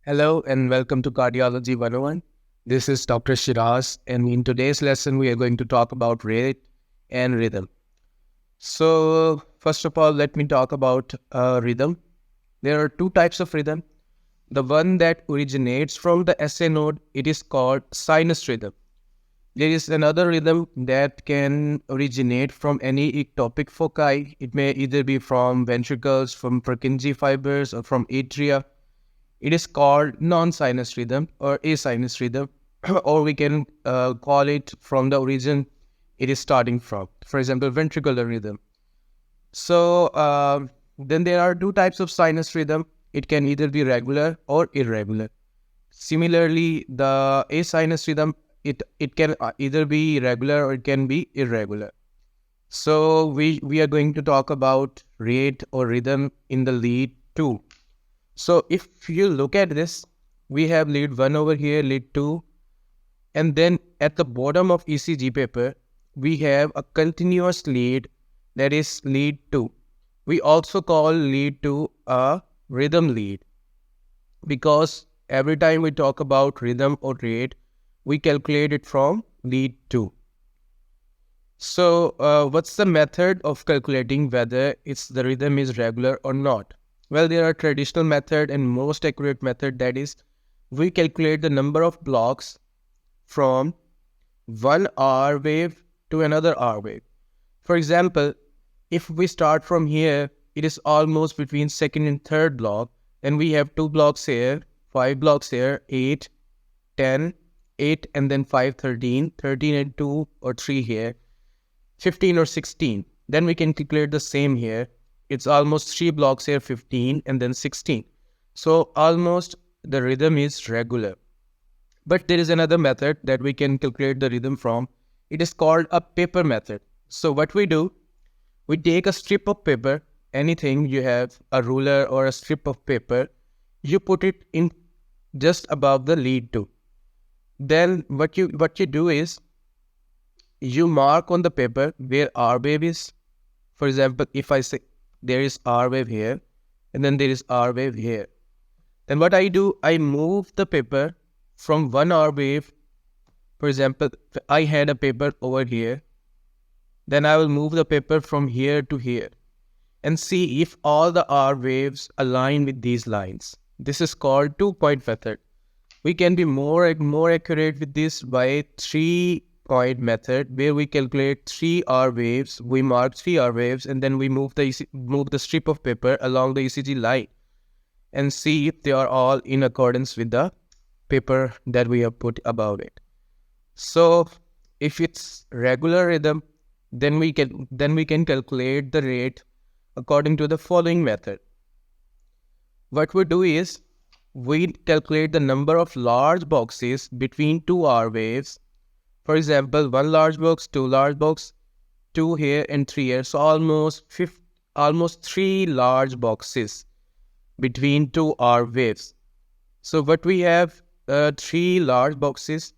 Hello and welcome to Cardiology 101. This is Dr. Shiraz, and in today's lesson we are going to talk about rate and rhythm. So first of all, let me talk about rhythm. There are two types of rhythm. The one that originates from the SA node, it is called sinus rhythm. There is another rhythm that can originate from any ectopic foci. It may either be from ventricles, from Purkinje fibers, or from atria. It is called non-sinus rhythm or asinus rhythm, or we can call it from the origin it is starting from. For example, ventricular rhythm. So then there are two types of sinus rhythm. It can either be regular or irregular. Similarly, the asinus rhythm, it can either be regular or it can be irregular. So we are going to talk about rate or rhythm in the lead 2. So if you look at this, we have lead 1 over here, lead 2, and then at the bottom of ECG paper, we have a continuous lead, that is lead 2. We also call lead 2 a rhythm lead, because every time we talk about rhythm or rate, we calculate it from lead 2. So what's the method of calculating whether the rhythm is regular or not? Well, there are traditional method and most accurate method, that is, we calculate the number of blocks from one R wave to another R wave. For example, if we start from here, it is almost between second and third block, and we have 2 blocks here, 5 blocks here, 8, 10, 8 and then 5, 13, 13 and 2 or 3 here, 15 or 16. Then we can calculate the same here. It's almost 3 blocks here, 15 and then 16. So almost the rhythm is regular. But there is another method that we can calculate the rhythm from. It is called a paper method. So what we do, we take a strip of paper, anything you have, a ruler or a strip of paper, you put it in just above the lead 2. Then what you do is, you mark on the paper where R wave is. For example, if I say there is R wave here, and then there is R wave here. Then what I do, I move the paper from one R wave. For example, I had a paper over here. Then I will move the paper from here to here and see if all the R waves align with these lines. This is called 2-point method. We can be more accurate with this by 3-point method, where we calculate 3 R waves, we mark 3 R waves, and then we move the strip of paper along the ECG line and see if they are all in accordance with the paper that we have put above it. So if it's regular rhythm, then we can calculate the rate according to the following method. What we do is, we calculate the number of large boxes between 2 R waves. For example, 1 large box, 2 large box, 2 here and 3 here. So almost 3 large boxes between 2 R waves. So what we have, 3 large boxes.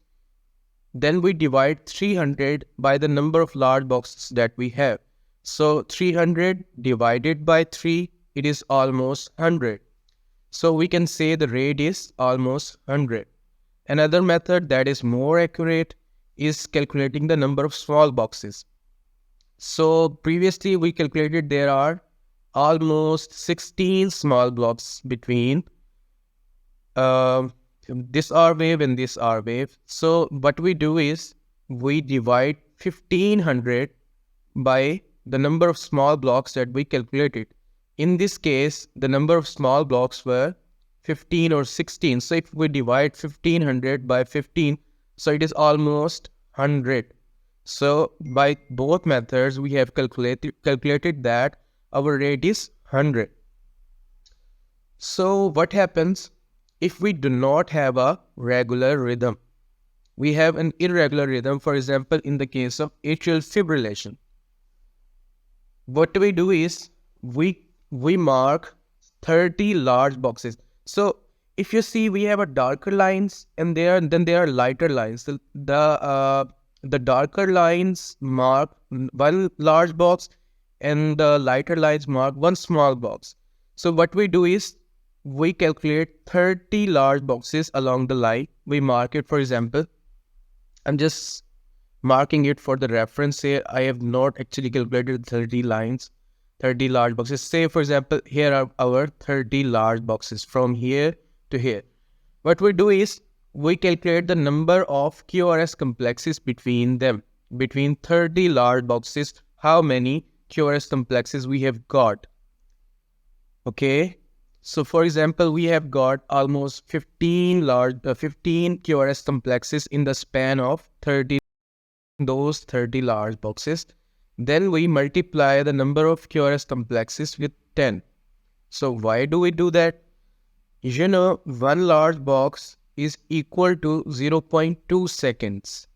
Then we divide 300 by the number of large boxes that we have. So 300 divided by 3, it is almost 100. So we can say the rate is almost 100. Another method that is more accurate is calculating the number of small boxes. So previously we calculated there are almost 16 small blocks between this R wave and this R wave. So what we do is, we divide 1500 by the number of small blocks that we calculated. In this case, the number of small blocks were 15 or 16. So if we divide 1500 by 15, so it is almost 100. So by both methods, we have calculated that our rate is 100. So what happens if we do not have a regular rhythm? We have an irregular rhythm, for example, in the case of atrial fibrillation. What we do is, we mark 30 large boxes. So if you see, we have a darker lines and then there are lighter lines. The darker lines mark 1 large box and the lighter lines mark 1 small box. So what we do is, we calculate 30 large boxes along the line. We mark it, for example, I'm just marking it for the reference here. I have not actually calculated 30 lines, 30 large boxes. Say, for example, here are our 30 large boxes from here to here. What we do is we calculate the number of QRS complexes between them. Between 30 large boxes, how many QRS complexes we have got. Okay. So for example, we have got almost 15 QRS complexes in the span of 30 those 30 large boxes. Then we multiply the number of QRS complexes with 10. So why do we do that? You know, one large box is equal to 0.2 seconds.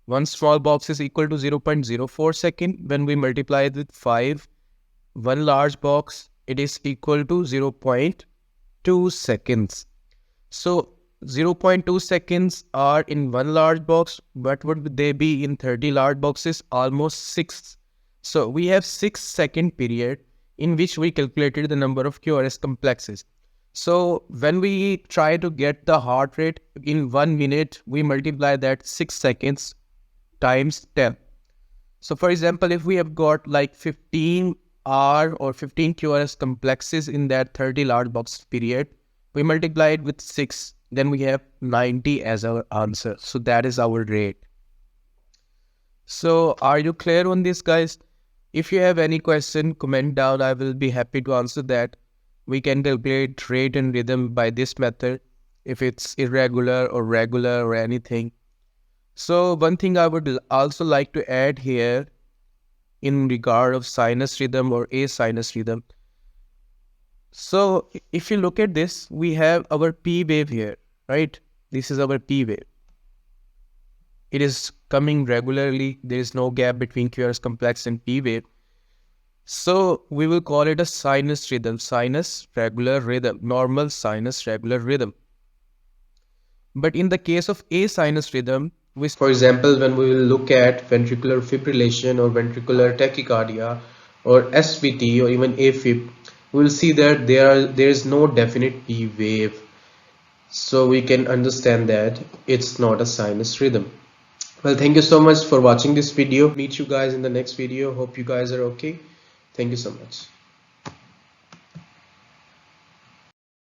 One small box is equal to 0.04 second. When we multiply it with 5, one large box, it is equal to 0.2 seconds. So 0.2 seconds are in one large box. What would they be in 30 large boxes? Almost 6. So we have 6-second period in which we calculated the number of QRS complexes. So when we try to get the heart rate in 1 minute, we multiply that 6 seconds times 10. So for example, if we have got like 15 R or 15 QRS complexes in that 30 large box period, we multiply it with 6, then we have 90 as our answer. So that is our rate. So are you clear on this, guys? If you have any question, comment down. I will be happy to answer that. We can calculate rate and rhythm by this method, if it's irregular or regular or anything. So one thing I would also like to add here in regard of sinus rhythm or asinus rhythm. So if you look at this, we have our P wave here, right? This is our P wave. It is coming regularly. There is no gap between QRS complex and P wave. So we will call it a sinus rhythm, sinus regular rhythm, normal sinus regular rhythm. But in the case of asinus rhythm, for example, when we will look at ventricular fibrillation or ventricular tachycardia or SVT or even AFib, we will see that there is no definite P wave. So we can understand that it's not a sinus rhythm. Well, thank you so much for watching this video. Meet you guys in the next video. Hope you guys are okay. Thank you so much.